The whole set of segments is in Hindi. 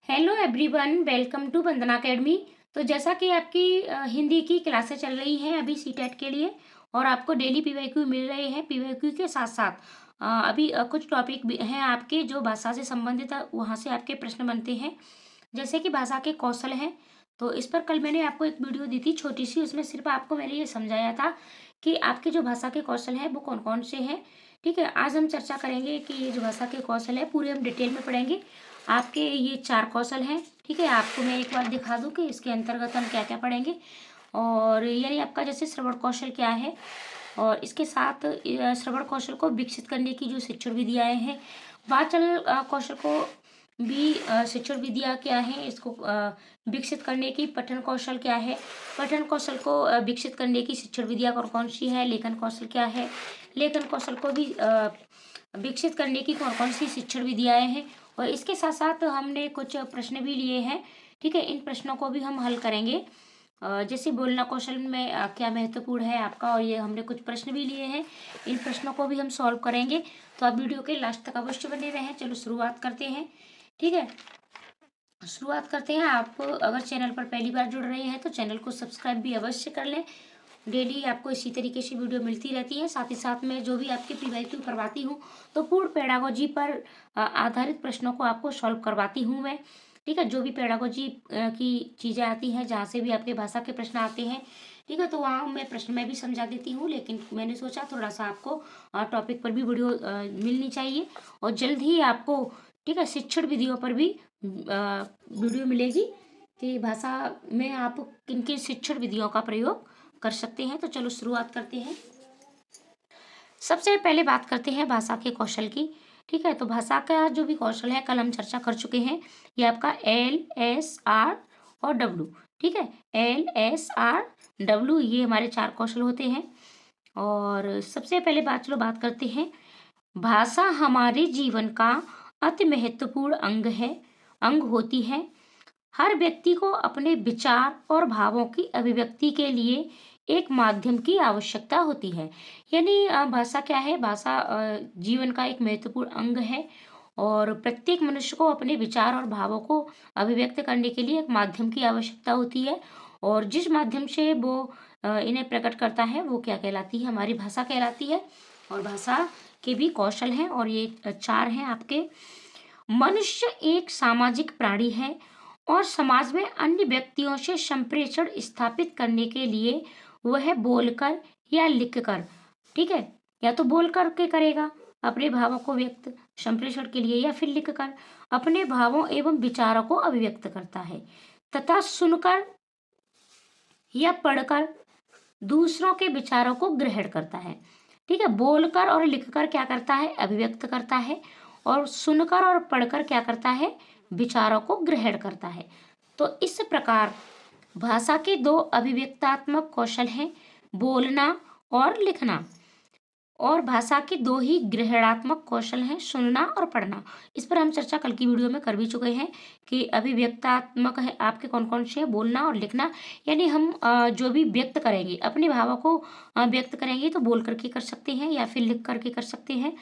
Hello everyone, welcome to Vandana academy. तो जैसा कि आपकी हिंदी की क्लासें चल रही हैं अभी सीटेट के लिए, और आपको डेली पीवाईक्यू मिल रहे हैं। पीवाईक्यू के साथ साथ अभी कुछ टॉपिक भी हैं आपके जो भाषा से संबंधित है, वहाँ से आपके प्रश्न बनते हैं। जैसे कि भाषा के कौशल हैं, तो इस पर कल मैंने आपको एक वीडियो दी थी छोटी सी। उसमें सिर्फ आपको मैंने ये समझाया था कि आपके जो भाषा के कौशल हैं वो कौन कौन से हैं। ठीक है, आज हम चर्चा करेंगे कि ये जो भाषा के कौशल है पूरे हम डिटेल में पढ़ेंगे। आपके ये 4 कौशल हैं। ठीक है, आपको मैं एक बार दिखा दूं कि इसके अंतर्गत हम क्या क्या पढ़ेंगे। और यानी आपका जैसे श्रवण कौशल क्या है, और इसके साथ श्रवण कौशल को विकसित करने की जो शिक्षण विधियाएं हैं, वाचन कौशल को भी शिक्षण विधियाँ क्या है, इसको विकसित करने की पठन कौशल क्या है, पठन कौशल को विकसित करने की शिक्षण विधियाँ कौन कौन सी है, लेखन कौशल क्या है, लेखन कौशल को भी विकसित करने की कौन कौन सी शिक्षण विधियाँ हैं। और इसके साथ साथ हमने कुछ प्रश्न भी लिए हैं। ठीक है, इन प्रश्नों को भी हम हल करेंगे। जैसे बोलना कौशल में क्या महत्वपूर्ण है आपका, और ये हमने कुछ प्रश्न भी लिए हैं। इन प्रश्नों को भी हम सॉल्व करेंगे। तो आप वीडियो के लास्ट तक अवश्य बने रहें। चलो शुरुआत करते हैं। ठीक है, शुरुआत करते हैं। आप अगर चैनल पर पहली बार जुड़ रहे हैं तो चैनल को सब्सक्राइब भी अवश्य कर लें। डेली आपको इसी तरीके से वीडियो मिलती रहती है। साथ ही साथ मैं जो भी आपके पीवाईक्यू करवाती हूँ तो पूर्ण पेडागोजी पर आधारित प्रश्नों को आपको सॉल्व करवाती हूँ मैं। ठीक है, जो भी पेडागोजी की चीज़ें आती हैं, जहाँ से भी आपके भाषा के प्रश्न आते हैं, ठीक है, तो वहाँ मैं प्रश्न में भी समझा देती हूँ। लेकिन मैंने सोचा थोड़ा सा आपको टॉपिक पर भी वीडियो मिलनी चाहिए, और जल्द ही आपको, ठीक है, शिक्षण विधियों पर भी वीडियो मिलेगी कि भाषा में आप किन किन शिक्षण विधियों का प्रयोग कर सकते हैं। तो चलो शुरुआत करते हैं। सबसे पहले बात करते हैं भाषा के कौशल की। ठीक है, तो भाषा का जो भी कौशल है कल हम चर्चा कर चुके हैं। ये आपका LSR और W। ठीक है, LSR W ये हमारे 4 कौशल होते हैं। और सबसे पहले बात करते हैं। भाषा हमारे जीवन का अति महत्वपूर्ण अंग होती है। हर व्यक्ति को अपने विचार और भावों की अभिव्यक्ति के लिए एक माध्यम की आवश्यकता होती है। यानी भाषा क्या है, भाषा जीवन का एक महत्वपूर्ण अंग है, और प्रत्येक मनुष्य को अपने विचार और भावों को अभिव्यक्त करने के लिए एक माध्यम की आवश्यकता होती है। और जिस माध्यम से वो इन्हें प्रकट करता है वो क्या कहलाती है, हमारी भाषा कहलाती है। और भाषा के भी कौशल हैं, और ये 4 हैं आपके। मनुष्य एक सामाजिक प्राणी है, और समाज में अन्य व्यक्तियों से संप्रेषण स्थापित करने के लिए वह बोलकर या लिखकर, ठीक है, या तो बोल करके करेगा अपने भावों को व्यक्त संप्रेषण के लिए, या फिर लिखकर अपने भावों एवं विचारों को अभिव्यक्त करता है, तथा सुनकर या पढ़कर दूसरों के विचारों को ग्रहण करता है। ठीक है, बोलकर और लिखकर क्या करता है, अभिव्यक्त करता है, और सुनकर और पढ़कर क्या करता है, विचारों को ग्रहण करता है। तो इस प्रकार भाषा के 2 अभिव्यक्तात्मक कौशल हैं, बोलना और लिखना। और भाषा के 2 ही ग्रहणात्मक कौशल हैं, सुनना और पढ़ना। इस पर हम चर्चा कल की वीडियो में कर भी चुके हैं कि अभिव्यक्तात्मक है आपके कौन कौन से हैं, बोलना और लिखना। यानी हम जो भी व्यक्त करेंगे, अपने भावों को व्यक्त करेंगे तो बोल करके कर सकते हैं या फिर लिख करके कर सकते हैं।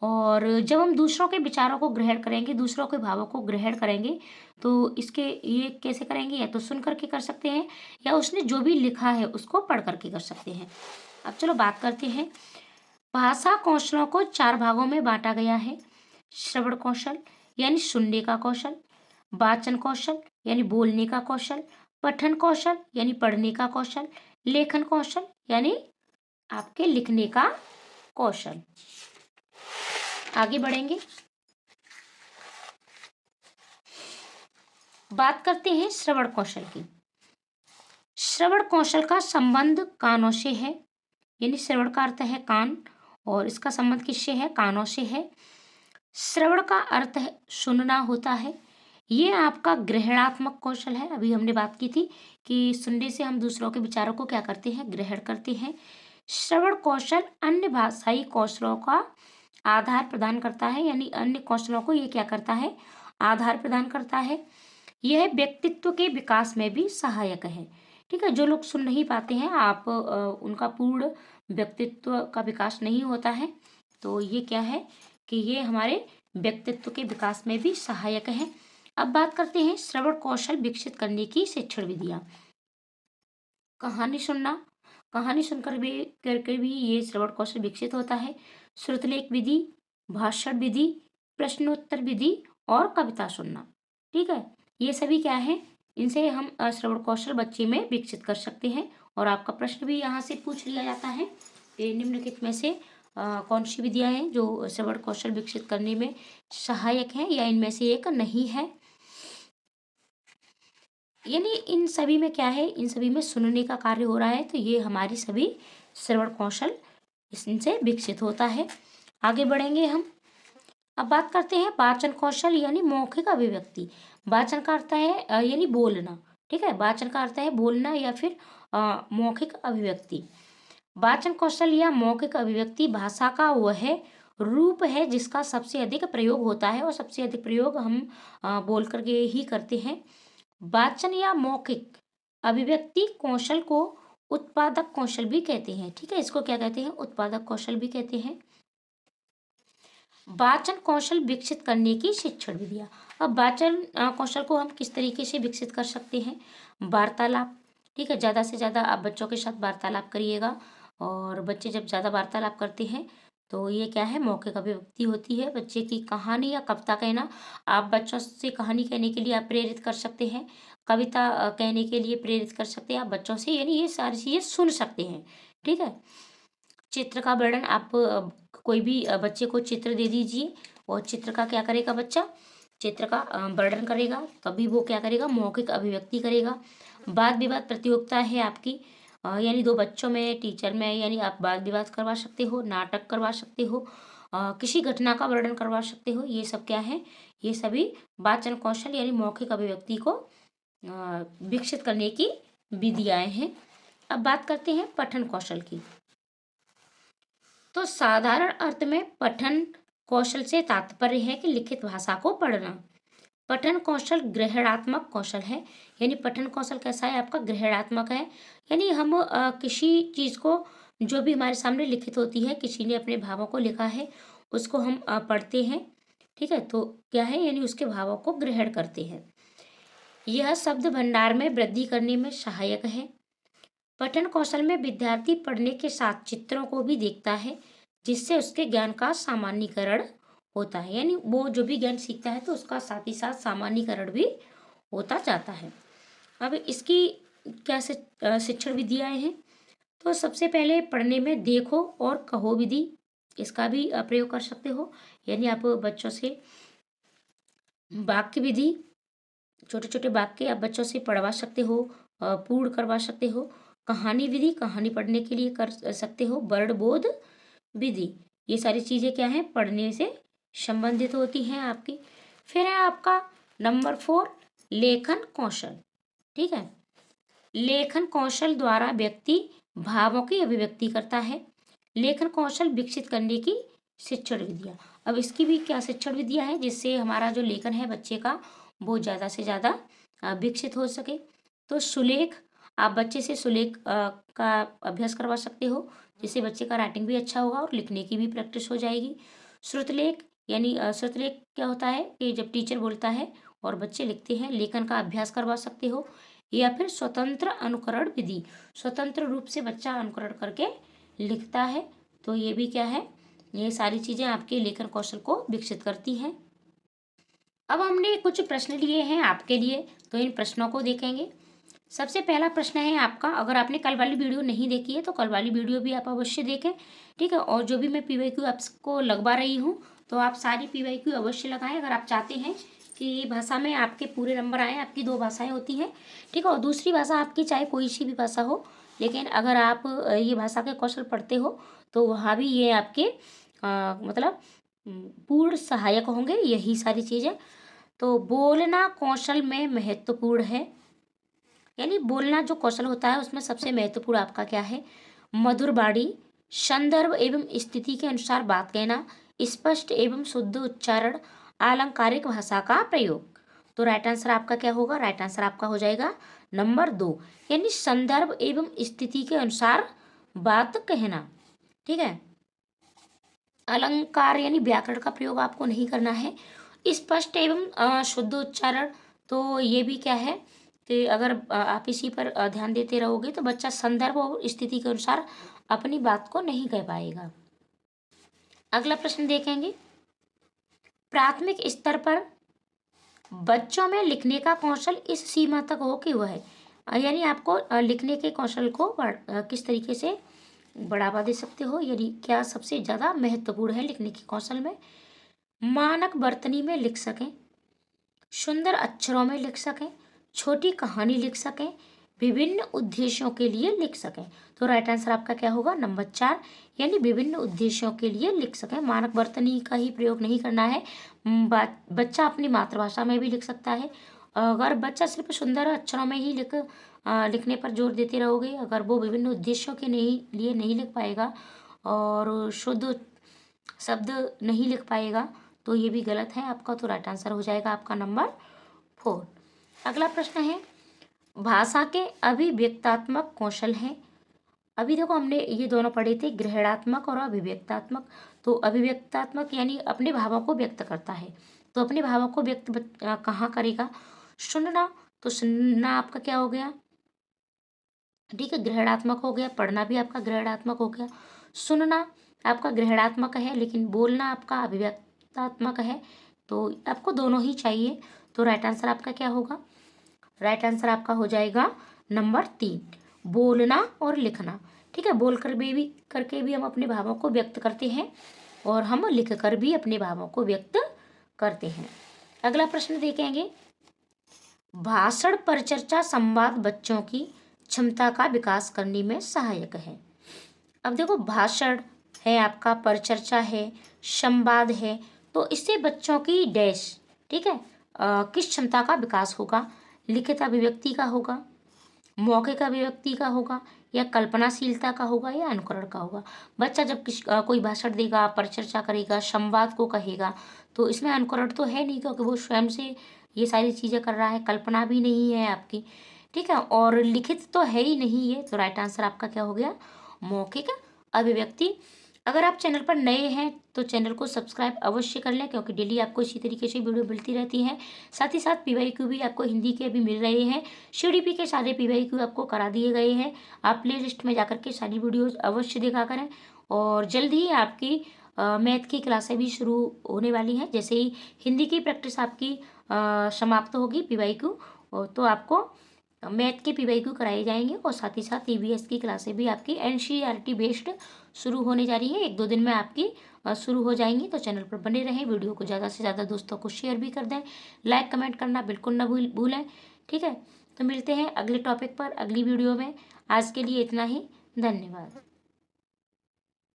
और जब हम दूसरों के विचारों को ग्रहण करेंगे, दूसरों के भावों को ग्रहण करेंगे, तो इसके ये कैसे करेंगे, या तो सुन करके कर सकते हैं, या उसने जो भी लिखा है उसको पढ़ करके कर सकते हैं। अब चलो बात करते हैं। भाषा कौशलों को 4 भागों में बांटा गया है। श्रवण कौशल यानी सुनने का कौशल, वाचन कौशल यानी बोलने का कौशल, पठन कौशल यानी पढ़ने का कौशल, लेखन कौशल यानी आपके लिखने का कौशल। आगे बढ़ेंगे, बात करते हैं श्रवण कौशल की। श्रवण कौशल का संबंध कानों से है, यानी श्रवण का अर्थ है कान, और इसका संबंध किससे है, कानों से है। श्रवण का अर्थ है सुनना होता है। ये आपका ग्रहणात्मक कौशल है। अभी हमने बात की थी कि सुनने से हम दूसरों के विचारों को क्या करते हैं, ग्रहण करते हैं। श्रवण कौशल अन्य भाषाई कौशलों का आधार प्रदान करता है, यानी अन्य कौशलों को ये क्या करता है, आधार प्रदान करता है। यह व्यक्तित्व के विकास में भी सहायक है। ठीक है, जो लोग सुन नहीं पाते हैं, आप उनका पूर्ण व्यक्तित्व का विकास नहीं होता है, तो ये क्या है कि ये हमारे व्यक्तित्व के विकास में भी सहायक है। अब बात करते हैं श्रवण कौशल विकसित करने की शिक्षण विधियां। कहानी सुनना, कहानी सुनकर भी करके भी ये श्रवण कौशल विकसित होता है। श्रुतलेख विधि, भाषण विधि, प्रश्नोत्तर विधि और कविता सुनना। ठीक है, ये सभी क्या है, इनसे हम श्रवण कौशल बच्चे में विकसित कर सकते हैं। और आपका प्रश्न भी यहाँ से पूछ लिया जाता है कि निम्नलिखित में से कौन सी विधियां हैं जो श्रवण कौशल विकसित करने में सहायक हैं या इनमें से एक नहीं है। यानी इन सभी में क्या है, इन सभी में सुनने का कार्य हो रहा है, तो ये हमारी सभी श्रवण कौशल इनसे विकसित होता है। आगे बढ़ेंगे हम। अब बात करते हैं वाचन कौशल यानी मौखिक अभिव्यक्ति। वाचन का अर्थ है यानी बोलना। ठीक है, वाचन का अर्थ है बोलना या फिर मौखिक अभिव्यक्ति। वाचन कौशल या मौखिक अभिव्यक्ति भाषा का वह रूप है जिसका सबसे अधिक प्रयोग होता है और सबसे अधिक प्रयोग हम बोल करके ही करते हैं। वाचन या मौखिक अभिव्यक्ति कौशल को उत्पादक कौशल भी कहते हैं। ठीक है, इसको क्या कहते हैं, उत्पादक कौशल भी कहते हैं। वाचन कौशल विकसित करने की शिक्षण विधियां। अब वाचन कौशल को हम किस तरीके से विकसित कर सकते हैं, वार्तालाप। ठीक है, ज़्यादा से ज़्यादा आप बच्चों के साथ वार्तालाप करिएगा और बच्चे जब ज़्यादा वार्तालाप करते हैं तो ये क्या है, मौखिक अभिव्यक्ति होती है। बच्चे की कहानी या कविता कहना, आप बच्चों से कहानी कहने के लिए आप प्रेरित कर सकते हैं, कविता कहने के लिए प्रेरित कर सकते हैं आप बच्चों से, यानी ये सारी चीज़ें सुन सकते हैं। ठीक है, चित्र का वर्णन, आप कोई भी बच्चे को चित्र दे दीजिए और चित्र का क्या करेगा बच्चा, चित्र का वर्णन करेगा, तभी वो क्या करेगा, मौखिक अभिव्यक्ति करेगा। वाद विवाद प्रतियोगिता है आपकी, यानी दो बच्चों में, टीचर में, यानी आप वाद विवाद करवा सकते हो, नाटक करवा सकते हो, किसी घटना का वर्णन करवा सकते हो। ये सब क्या है, ये सभी वाचन कौशल यानी मौखिक अभिव्यक्ति को विकसित करने की विधियाएं हैं। अब बात करते हैं पठन कौशल की। तो साधारण अर्थ में पठन कौशल से तात्पर्य है कि लिखित भाषा को पढ़ना। पठन कौशल ग्रहणात्मक कौशल है, यानी पठन कौशल कैसा है आपका, ग्रहणात्मक है। यानी हम किसी चीज़ को, जो भी हमारे सामने लिखित होती है, किसी ने अपने भावों को लिखा है, उसको हम पढ़ते हैं। ठीक है, तो क्या है, यानी उसके भावों को ग्रहण करते हैं। यह शब्द भंडार में वृद्धि करने में सहायक है। पठन कौशल में विद्यार्थी पढ़ने के साथ चित्रों को भी देखता है, जिससे उसके ज्ञान का सामान्यीकरण होता है। यानी वो जो भी ज्ञान सीखता है तो उसका साथ ही साथ सामान्यीकरण भी होता जाता है। अब इसकी क्या शिक्षण विधियाँ हैं, तो सबसे पहले पढ़ने में देखो और कहो विधि, इसका भी प्रयोग कर सकते हो। यानी आप बच्चों से वाक्य विधि, छोटे छोटे वाक्य आप बच्चों से पढ़वा सकते हो, पूर्ण करवा सकते हो। कहानी विधि, कहानी पढ़ने के लिए कर सकते हो। वर्ड बोध विधि, ये सारी चीज़ें क्या हैं, पढ़ने से संबंधित होती हैं आपकी। फिर है आपका नंबर 4 लेखन कौशल। ठीक है, लेखन कौशल द्वारा व्यक्ति भावों की अभिव्यक्ति करता है। लेखन कौशल विकसित करने की शिक्षण विधियाँ। अब इसकी भी क्या शिक्षण विधियाँ हैं जिससे हमारा जो लेखन है बच्चे का वो ज़्यादा से ज़्यादा विकसित हो सके। तो सुलेख, आप बच्चे से सुलेख का अभ्यास करवा सकते हो, जिससे बच्चे का राइटिंग भी अच्छा होगा और लिखने की भी प्रैक्टिस हो जाएगी। श्रुतलेख, यानी श्रुतलेख क्या होता है कि जब टीचर बोलता है और बच्चे लिखते हैं, लेखन का अभ्यास करवा सकते हो। या फिर स्वतंत्र अनुकरण विधि, स्वतंत्र रूप से बच्चा अनुकरण करके लिखता है, तो ये भी क्या है, ये सारी चीज़ें आपके लेखन कौशल को विकसित करती हैं। अब हमने कुछ प्रश्न लिए हैं आपके लिए, तो इन प्रश्नों को देखेंगे। सबसे पहला प्रश्न है आपका, अगर आपने कल वाली वीडियो नहीं देखी है तो कल वाली वीडियो भी आप अवश्य देखें। ठीक है, और जो भी मैं PYQ आपको लगवा रही हूँ तो आप सारी PYQ अवश्य लगाएं अगर आप चाहते हैं कि भाषा में आपके पूरे नंबर आए। आपकी 2 भाषाएं होती हैं, ठीक है, और दूसरी भाषा आपकी चाहे कोई सी भी भाषा हो, लेकिन अगर आप ये भाषा के कौशल पढ़ते हो तो वहाँ भी ये आपके मतलब पूर्ण सहायक होंगे यही सारी चीज़ें। तो बोलना कौशल में महत्वपूर्ण है, यानी बोलना जो कौशल होता है उसमें सबसे महत्वपूर्ण आपका क्या है, मधुर वाणी, संदर्भ एवं स्थिति के अनुसार बात कहना, स्पष्ट एवं शुद्ध उच्चारण, आलंकारिक भाषा का प्रयोग। तो राइट आंसर आपका क्या होगा, राइट आंसर आपका हो जाएगा नंबर 2, यानी संदर्भ एवं स्थिति के अनुसार बात कहना। ठीक है, अलंकार यानी व्याकरण का प्रयोग आपको नहीं करना है, स्पष्ट एवं शुद्ध उच्चारण, तो ये भी क्या है कि अगर आप इसी पर ध्यान देते रहोगे तो बच्चा संदर्भ और स्थिति के अनुसार अपनी बात को नहीं कह पाएगा। अगला प्रश्न देखेंगे, प्राथमिक स्तर पर बच्चों में लिखने का कौशल इस सीमा तक हो कि वह यानी आपको लिखने के कौशल को किस तरीके से बढ़ावा दे सकते हो, यानी क्या सबसे ज़्यादा महत्वपूर्ण है लिखने के कौशल में। मानक वर्तनी में लिख सकें, सुंदर अक्षरों में लिख सकें, छोटी कहानी लिख सकें, विभिन्न उद्देश्यों के लिए लिख सकें। तो राइट आंसर आपका क्या होगा, नंबर 4, यानी विभिन्न उद्देश्यों के लिए लिख सकें। मानक वर्तनी का ही प्रयोग नहीं करना है, बच्चा अपनी मातृभाषा में भी लिख सकता है। अगर बच्चा सिर्फ सुंदर अक्षरों में ही लिखने पर जोर देते रहोगे, अगर वो विभिन्न उद्देश्यों के लिए नहीं लिख पाएगा और शुद्ध शब्द नहीं लिख पाएगा तो ये भी गलत है आपका। तो राइट आंसर हो जाएगा आपका नंबर 4। अगला प्रश्न है, भाषा के अभिव्यक्तात्मक कौशल हैं। अभी देखो हमने ये दोनों पढ़े थे, ग्रहणात्मक और अभिव्यक्तात्मक। तो अभिव्यक्तात्मक यानी अपने भावों को व्यक्त करता है, तो अपने भावों को व्यक्त कहाँ करेगा, सुनना। तो सुनना आपका क्या हो गया, ठीक है, ग्रहणात्मक हो गया। पढ़ना भी आपका ग्रहणात्मक हो गया। सुनना आपका ग्रहणात्मक है, लेकिन बोलना आपका अभिव्यक्तात्मक है। तो आपको दोनों ही चाहिए। तो राइट आंसर आपका क्या होगा, राइट आंसर आपका हो जाएगा नंबर 3, बोलना और लिखना। ठीक है, बोल कर भी करके भी हम अपने भावों को व्यक्त करते हैं और हम लिख कर भी अपने भावों को व्यक्त करते हैं। अगला प्रश्न देखेंगे, भाषण परिचर्चा संवाद बच्चों की क्षमता का विकास करने में सहायक है। अब देखो, भाषण है आपका, परिचर्चा है, संवाद है, तो इससे बच्चों की डैश, ठीक है, किस क्षमता का विकास होगा, लिखित अभिव्यक्ति का होगा, मौखिक अभिव्यक्ति का होगा, या कल्पनाशीलता का होगा, या अनुकरण का होगा। बच्चा जब कोई भाषण देगा, परिचर्चा करेगा, संवाद को कहेगा, तो इसमें अनुकरण तो है नहीं, क्योंकि वो स्वयं से ये सारी चीज़ें कर रहा है, कल्पना भी नहीं है आपकी, ठीक है, और लिखित तो है ही नहीं है। तो राइट आंसर आपका क्या हो गया, मौखिक अभिव्यक्ति। अगर आप चैनल पर नए हैं तो चैनल को सब्सक्राइब अवश्य कर लें, क्योंकि डेली आपको इसी तरीके से वीडियो मिलती रहती है। साथ ही साथ पीवाईक्यू भी आपको हिंदी के भी मिल रहे हैं, सीडीपी के सारे पीवाईक्यू आपको करा दिए गए हैं। आप प्ले लिस्ट में जाकर के सारी वीडियोज अवश्य देखा करें। और जल्द ही आपकी मैथ की क्लासें भी शुरू होने वाली हैं। जैसे ही हिंदी की प्रैक्टिस आपकी समाप्त होगी पीवाईक्यू, तो आपको मैथ के पीवाईक्यू कराए जाएंगे, और साथ ही साथ ईवीएस की क्लासें भी आपकी एनसीईआरटी बेस्ड शुरू होने जा रही है। 1-2 दिन में आपकी शुरू हो जाएंगी। तो चैनल पर बने रहें, वीडियो को ज़्यादा से ज़्यादा दोस्तों को शेयर भी कर दें, लाइक कमेंट करना बिल्कुल ना भूलें। ठीक है, तो मिलते हैं अगले टॉपिक पर अगली वीडियो में। आज के लिए इतना ही, धन्यवाद।